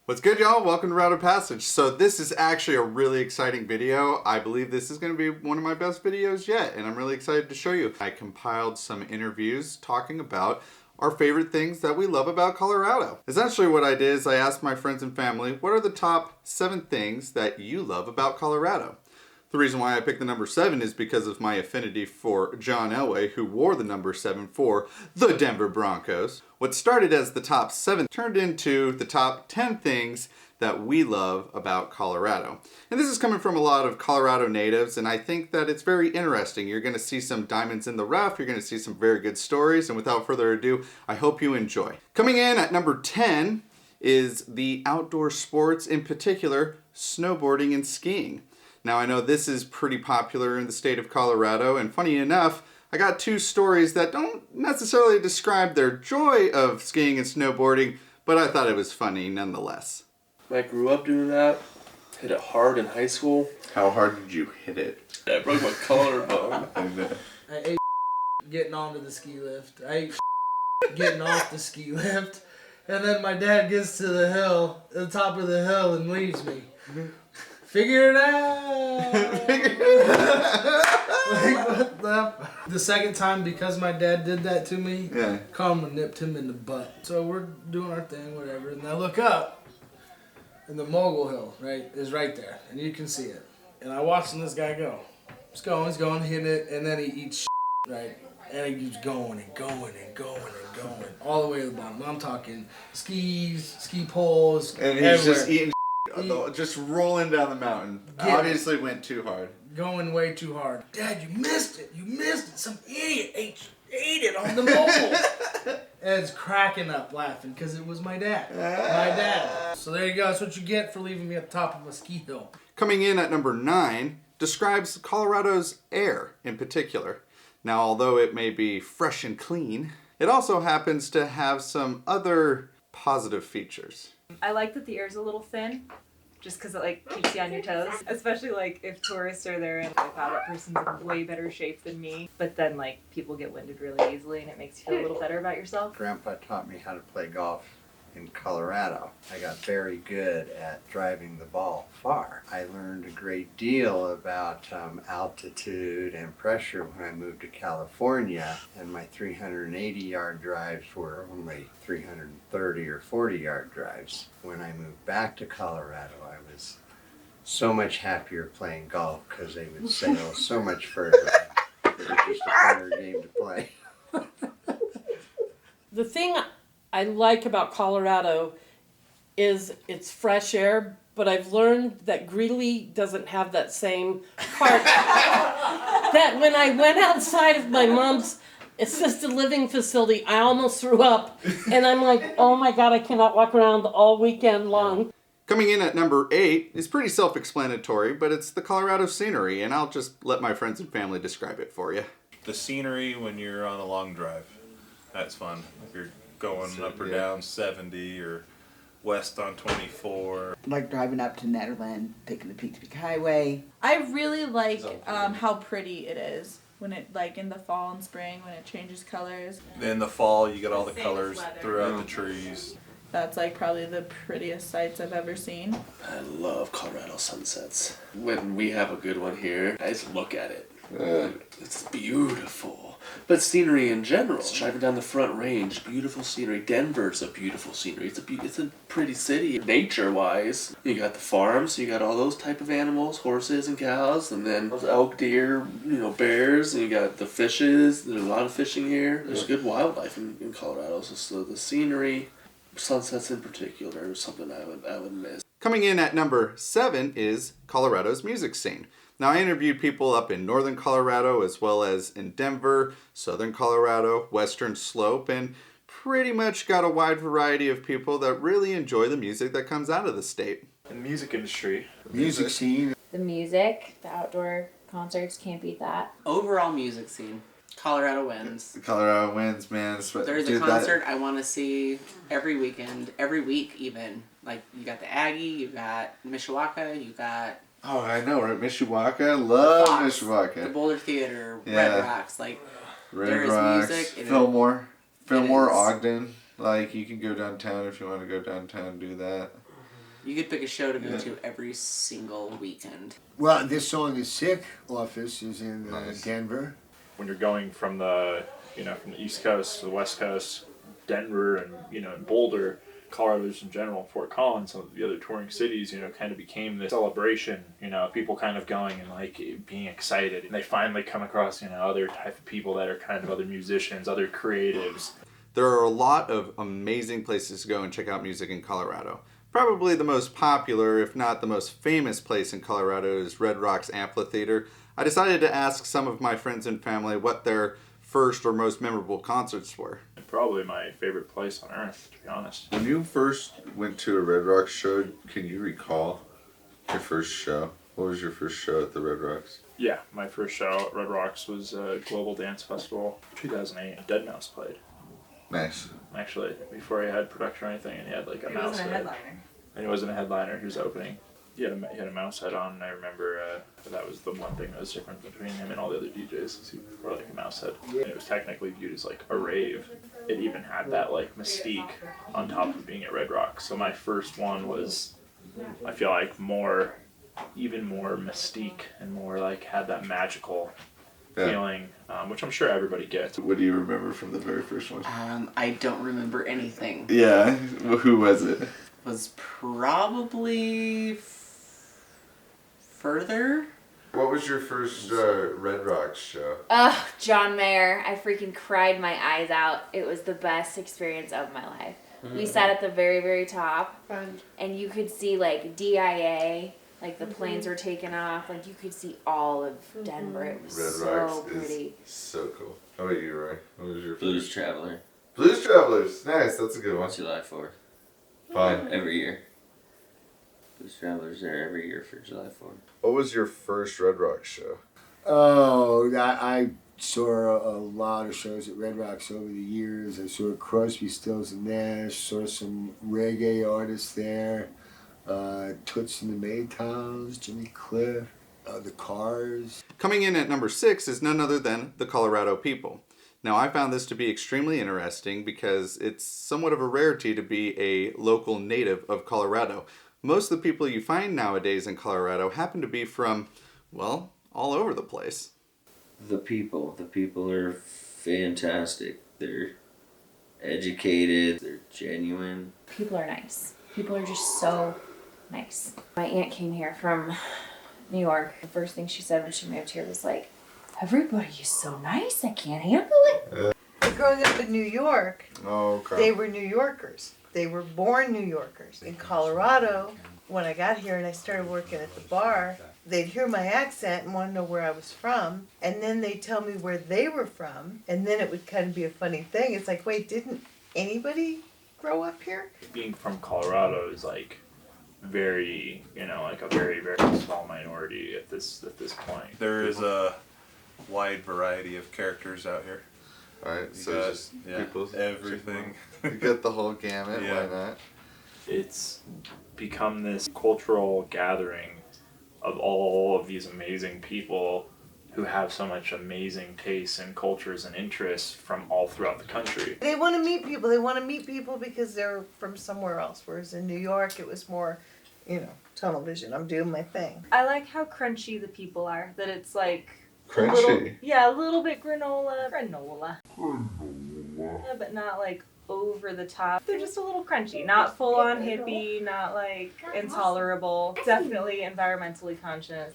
What's good, y'all? Welcome to Route of Passage. So this is actually a really exciting video. I believe this is going to be one of my best videos yet, and I'm really excited to show you. I compiled some interviews talking about our favorite things that we love about Colorado. Essentially what I did is I asked my friends and family, what are the top 7 things that you love about Colorado? The reason why I picked the number 7 is because of my affinity for John Elway, who wore the number 7 for the Denver Broncos. What started as the top 7 turned into the top 10 things that we love about Colorado. And this is coming from a lot of Colorado natives, and I think that it's very interesting. You're going to see some diamonds in the rough, you're going to see some very good stories, and without further ado, I hope you enjoy. Coming in at number 10 is the outdoor sports, in particular, snowboarding and skiing. Now, I know this is pretty popular in the state of Colorado, and funny enough, I got 2 stories that don't necessarily describe their joy of skiing and snowboarding, but I thought it was funny nonetheless. I grew up doing that, hit it hard in high school. How hard did you hit it? I broke my collarbone. I ate getting onto the ski lift. I ate getting off the ski lift. And then my dad gets to the top of the hill and leaves me. Figure it out! Like, what the second time, because my dad did that to me, Karma nipped him in the butt. So we're doing our thing, whatever, and I look up, and the mogul hill, right, is right there, and you can see it. And I watching this guy go. He's going, hitting it, and then he eats right? And he keeps going and going and going and going, all the way to the bottom. I'm talking skis, ski poles, and he's everywhere. Just eating just rolling down the mountain. Obviously went too hard. Going way too hard. Dad, you missed it. You missed it. Some idiot ate it on the mogul. And it's cracking up laughing because it was my dad. My dad. So there you go. That's what you get for leaving me at the top of a ski hill. Coming in at number 9 describes Colorado's air in particular. Now, although it may be fresh and clean, it also happens to have some other positive features. I like that the air's a little thin, just because it keeps you on your toes. Especially if tourists are there and wow, that person's in way better shape than me. But then people get winded really easily and it makes you feel a little better about yourself. Grandpa taught me how to play golf in Colorado. I got very good at driving the ball far. I learned a great deal about altitude and pressure when I moved to California, and my 380-yard drives were only 330 or 40-yard drives. When I moved back to Colorado, I was so much happier playing golf because they would sail so much further. It was just a better game to play. The thing I like about Colorado is it's fresh air, but I've learned that Greeley doesn't have that same part. That when I went outside of my mom's assisted living facility, I almost threw up. And I'm like, oh my God, I cannot walk around all weekend long. Coming in at number 8 is pretty self-explanatory, but it's the Colorado scenery, and I'll just let my friends and family describe it for you. The scenery when you're on a long drive, that's fun. If you're going up or down 70 or west on 24. Like driving up to Nederland, taking the Peak to Peak Highway. I really like how pretty it is when it in the fall and spring when it changes colors. In the fall, you get all the colors throughout the trees. That's probably the prettiest sights I've ever seen. I love Colorado sunsets. When we have a good one here, I just look at it. It's beautiful. But scenery in general. Driving down the Front Range, beautiful scenery. Denver's a beautiful scenery. It's a pretty city. Nature-wise, you got the farms, you got all those type of animals, horses and cows, and then elk, deer, bears, and you got the fishes. There's a lot of fishing here. There's good wildlife in Colorado. So the scenery, sunsets in particular, is something I would miss. Coming in at number 7 is Colorado's music scene. Now, I interviewed people up in northern Colorado as well as in Denver, southern Colorado, western slope, and pretty much got a wide variety of people that really enjoy the music that comes out of the state. The music industry. Music scene. The music, the outdoor concerts, can't beat that. Overall music scene. Colorado wins. Colorado wins, man. There's a concert I want to see every weekend, every week even. You got the Aggie, you got Mishawaka, you got... Oh, I know, right? Mishawaka. Love Mishawaka. The Boulder Theater, Red Rocks. Red there is Rocks, music. Fillmore, Ogden. You can go downtown if you want to go downtown and do that. You could pick a show to go to every single weekend. Well, this song is Sick office is in Denver. When you're going from the from the East Coast to the West Coast, Denver and and Boulder, Colorado in general, Fort Collins, some of the other touring cities, kind of became this celebration, people kind of going and like being excited. And they finally come across, other type of people that are kind of other musicians, other creatives. There are a lot of amazing places to go and check out music in Colorado. Probably the most popular, if not the most famous place in Colorado is Red Rocks Amphitheater. I decided to ask some of my friends and family what their first or most memorable concerts were. Probably my favorite place on earth, to be honest. When you first went to a Red Rocks show, can you recall your first show? What was your first show at the Red Rocks? Yeah, my first show at Red Rocks was Global Dance Festival, 2008. Deadmau5 played. Nice. Actually, before he had production or anything, and he had like a He mouse wasn't a head. headliner. And he wasn't a headliner, he was opening. He had a mouse head on, and I remember that was the one thing that was different between him and all the other DJs, is he wore like a mouse head. And it was technically viewed as like a rave. It even had that like mystique on top of being at Red Rocks. So my first one was, I feel like even more mystique and more like had that magical feeling, which I'm sure everybody gets. What do you remember from the very first one? I don't remember anything. Yeah, who was it? Was probably Further. What was your first Red Rocks show? Oh, John Mayer. I freaking cried my eyes out. It was the best experience of my life. We sat at the very, very top, and you could see like DIA, like the planes were taking off. Like you could see all of Denver. It was Red so Rocks pretty. Is so cool. How about you, Roy? What was your Blues Traveler. Blues Travelers. Nice. That's a good one. July 4th. Fun. Every year. Blues Travelers there every year for July 4th. What was your first Red Rocks show? Oh, I saw a lot of shows at Red Rocks over the years. I saw Crosby, Stills and Nash. Saw some reggae artists there. Toots and the Maytals, Jimmy Cliff, the Cars. Coming in at number 6 is none other than the Colorado People. Now, I found this to be extremely interesting because it's somewhat of a rarity to be a local native of Colorado. Most of the people you find nowadays in Colorado happen to be from, well, all over the place. The people are fantastic. They're educated, they're genuine. People are nice. People are just so nice. My aunt came here from New York. The first thing she said when she moved here was like, everybody is so nice, I can't handle it. Growing up in New York, okay. They were New Yorkers. They were born New Yorkers. In Colorado, when I got here and I started working at the bar, they'd hear my accent and want to know where I was from, and then they'd tell me where they were from, and then it would kind of be a funny thing. It's like, wait, didn't anybody grow up here? Being from Colorado is like very, like a very, very small minority at this point. There is a wide variety of characters out here. Alright, so got, just people, everything. You get the whole gamut, Yeah. why not? It's become this cultural gathering of all of these amazing people who have so much amazing tastes and cultures and interests from all throughout the country. They want to meet people. They want to meet people because they're from somewhere else. Whereas in New York, it was more, tunnel vision. I'm doing my thing. I like how crunchy the people are. That it's like Crunchy? a little bit granola. Yeah, but not like over the top. They're just a little crunchy. Not full on hippie, not like intolerable. Definitely environmentally conscious.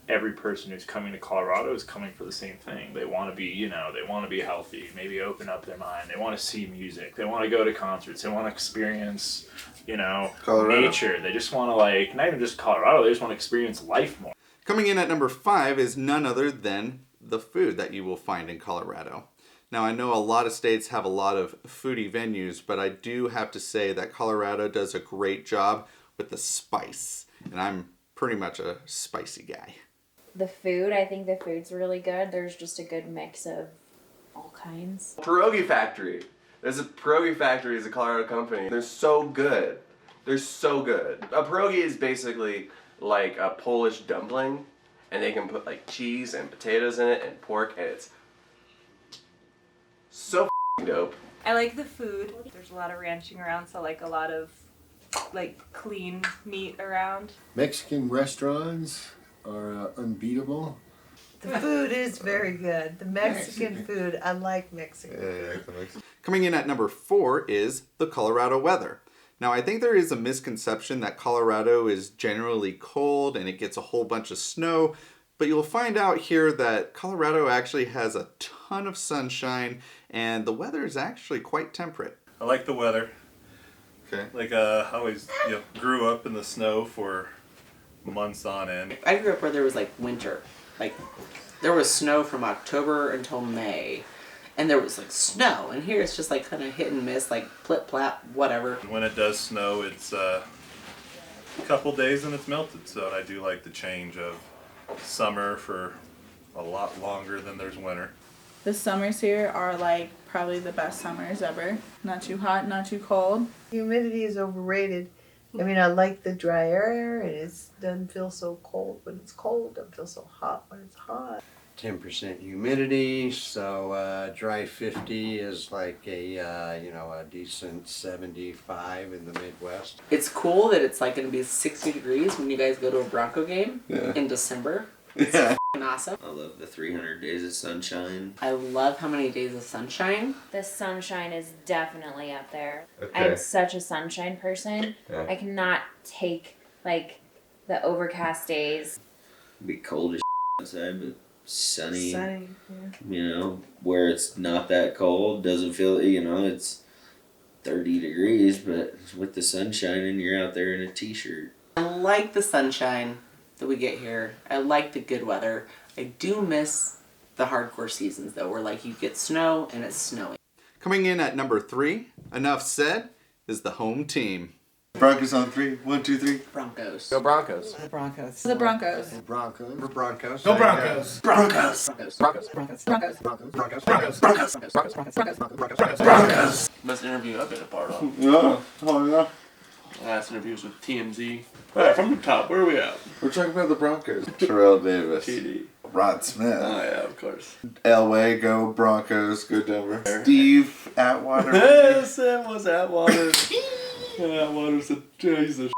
Every person who's coming to Colorado is coming for the same thing. They want to be, they want to be healthy, maybe open up their mind. They want to see music. They want to go to concerts. They want to experience, Colorado. nature. They just want to not even just Colorado, they just want to experience life more. Coming in at number 5 is none other than the food that you will find in Colorado. Now, I know a lot of states have a lot of foodie venues, but I do have to say that Colorado does a great job with the spice. And I'm pretty much a spicy guy. The food, I think the food's really good. There's just a good mix of all kinds. Pierogi Factory. Pierogi Factory is a Colorado company. They're so good. They're so good. A pierogi is basically like a Polish dumpling, and they can put like cheese and potatoes in it and pork, and it's so dope. I like the food. There's a lot of ranching around, so I like a lot of like clean meat around. Mexican restaurants are unbeatable. The food is very good. The Mexican food, I like Mexican food. Coming in at number 4 is the Colorado weather. Now, I think there is a misconception that Colorado is generally cold and it gets a whole bunch of snow, but you'll find out here that Colorado actually has a ton of sunshine and the weather is actually quite temperate. I like the weather. Okay. Like I always grew up in the snow for months on end. I grew up where there was like winter. Like there was snow from October until May. And there was like snow, and here it's just like kind of hit and miss, like plip plap, whatever. When it does snow, it's a couple days and it's melted. So I do like the change of summer for a lot longer than there's winter. The summers here are like probably the best summers ever. Not too hot, not too cold. Humidity is overrated. I mean, I like the dry air, and it doesn't feel so cold when it's cold. Doesn't feel so hot when it's hot. 10% humidity, so dry 50 is like a a decent 75 in the Midwest. It's cool that it's like going to be 60 degrees when you guys go to a Bronco game in December. It's f***ing awesome. I love the 300 days of sunshine. I love how many days of sunshine. The sunshine is definitely up there. Okay. I'm such a sunshine person. Yeah. I cannot take like the overcast days. It'd be cold as outside, but sunny. Sunny, You know, where it's not that cold, doesn't feel, it's 30 degrees, but with the sunshine and you're out there in a t-shirt. I like the sunshine that we get here. I like the good weather. I do miss the hardcore seasons though, where like you get snow and it's snowing. Coming in at number 3, enough said, is the home team. Broncos on 3. 1, 2, 3. Broncos. Go Broncos. The Broncos. The Broncos. Broncos. We're Broncos. Go Broncos. Broncos. Broncos. Broncos. Broncos. Broncos. Broncos. Best interview I've been a part of. Yeah. Oh, yeah. Last interview was with TMZ. Alright, from the top, where are we at? We're talking about the Broncos. Terrell Davis. TD. Rod Smith. Oh, yeah, of course. Elway, go Broncos, go Denver. Steve Atwater. Yes, it was Atwater. Atwater's a, he's a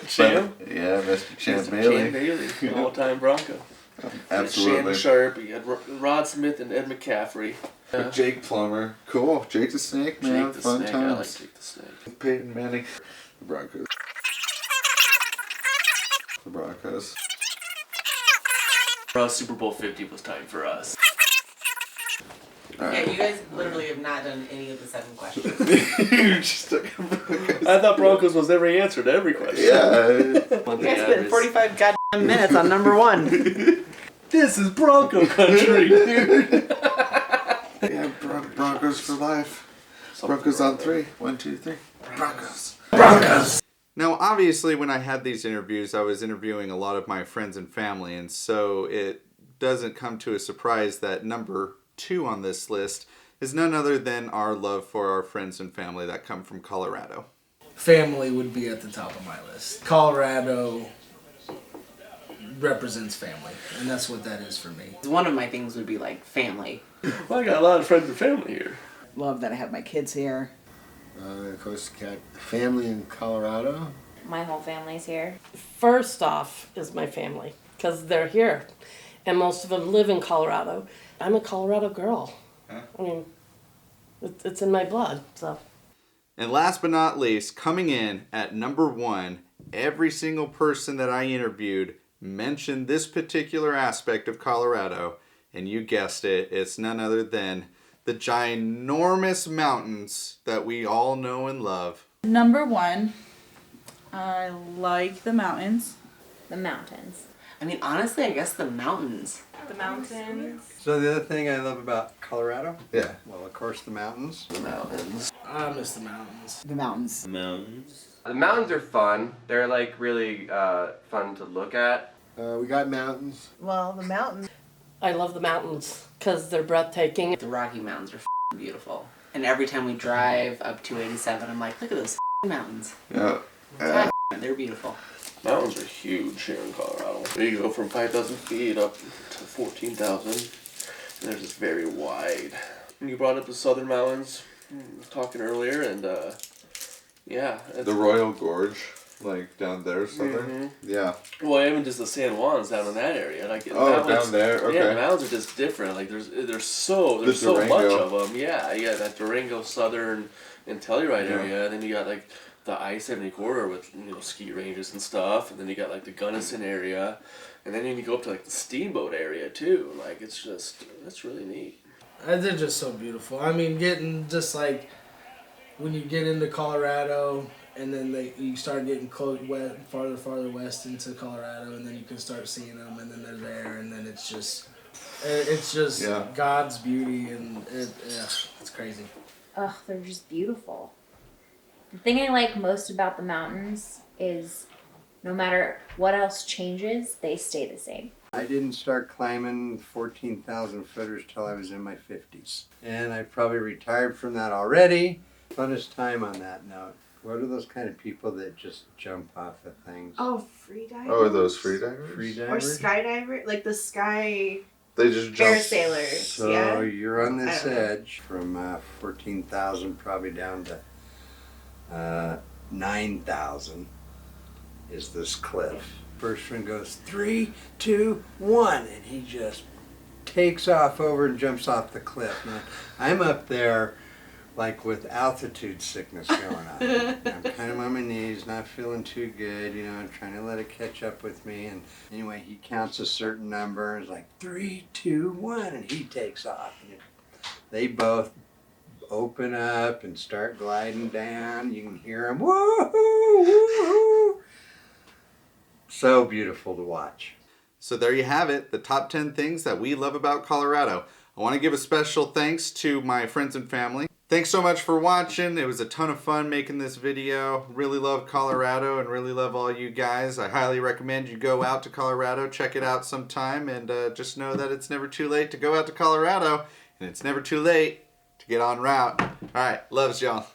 champ. Yeah, Mr. Champ Mr. Bailey. Champ Bailey, all-time Bronco. Absolutely. Shannon Sharp, you had Rod Smith and Ed McCaffrey. Jake Plummer. Cool. Jake the Snake, man. Jake the Fun Snake. times. I like Jake the Snake. Peyton Manning. The Broncos. The Broncos. Super Bowl 50 was time for us. Yeah, you guys literally have not done any of the 7 questions. I thought Broncos was every answer to every question. Yeah. You guys spent 45 goddamn minutes on number 1. This is Bronco country, dude. Yeah, Broncos for life. Broncos on 3. 1, 2, 3. Broncos. Broncos! Now, obviously, when I had these interviews, I was interviewing a lot of my friends and family, and so it doesn't come to a surprise that number 2 on this list is none other than our love for our friends and family that come from Colorado. Family would be at the top of my list. Colorado represents family, and that's what that is for me. One of my things would be like family. Well, I got a lot of friends and family here. Love that I have my kids here. Of course, got family in Colorado. My whole family's here. First off is my family, because they're here. And most of them live in Colorado. I'm a Colorado girl. Huh? I mean, it's in my blood, so. And last but not least, coming in at number 1, every single person that I interviewed mentioned this particular aspect of Colorado. And you guessed it, it's none other than the ginormous mountains that we all know and love. Number 1, I like the mountains. The mountains. I mean, honestly, I guess the mountains. The mountains. So the other thing I love about Colorado? Yeah. Well, of course, the mountains. The mountains. I miss the mountains. The mountains. The mountains. The mountains are fun. They're like really fun to look at. We got mountains. Well, the mountains. I love the mountains because they're breathtaking. The Rocky Mountains are f***ing beautiful. And every time we drive up 287, I'm like, look at those f***ing mountains. Yeah. God, they're beautiful. Mountains are huge here in Colorado. You go from 5,000 feet up to 14,000, and they're just very wide. And you brought up the Southern Mountains, I was talking earlier, and Yeah. The Royal Gorge, like down there somewhere. Yeah. Well, even just the San Juans down in that area, like down there. Okay. Yeah, the mountains are just different. Like there's so much of them. Yeah, you got that Durango Southern and Telluride area, and then you got like the I-70 corridor with ski ranges and stuff, and then you got like the Gunnison area, and then you go up to like the Steamboat area too. Like that's really neat. They're just so beautiful. I mean, getting just like when you get into Colorado, and then you start getting farther west into Colorado, and then you can start seeing them, and then they're there, and then it's just God's beauty, and it's crazy. Ugh, they're just beautiful. The thing I like most about the mountains is no matter what else changes, they stay the same. I didn't start climbing 14,000 footers till I was in my 50s. And I probably retired from that already. Funnest time on that note. What are those kind of people that just jump off of things? Oh, free divers. Oh, are those free divers? Free divers? Or skydiver, like the sky. They just jump. Parasailers. So you're on this edge from 14,000 probably down to 9,000 is this cliff. First one goes 3, 2, 1, and he just takes off over and jumps off the cliff. And I'm up there like with altitude sickness going on. I'm kind of on my knees, not feeling too good, I'm trying to let it catch up with me. And anyway, he counts a certain number. It's like 3, 2, 1, and he takes off. And they both open up and start gliding down. You can hear them, woo-hoo, woo-hoo. So beautiful to watch. So there you have it, the top 10 things that we love about Colorado. I want to give a special thanks to my friends and family. Thanks so much for watching. It was a ton of fun making this video. Really love Colorado and really love all you guys. I highly recommend you go out to Colorado, check it out sometime, and just know that it's never too late to go out to Colorado, and it's never too late to get en route. All right, loves y'all.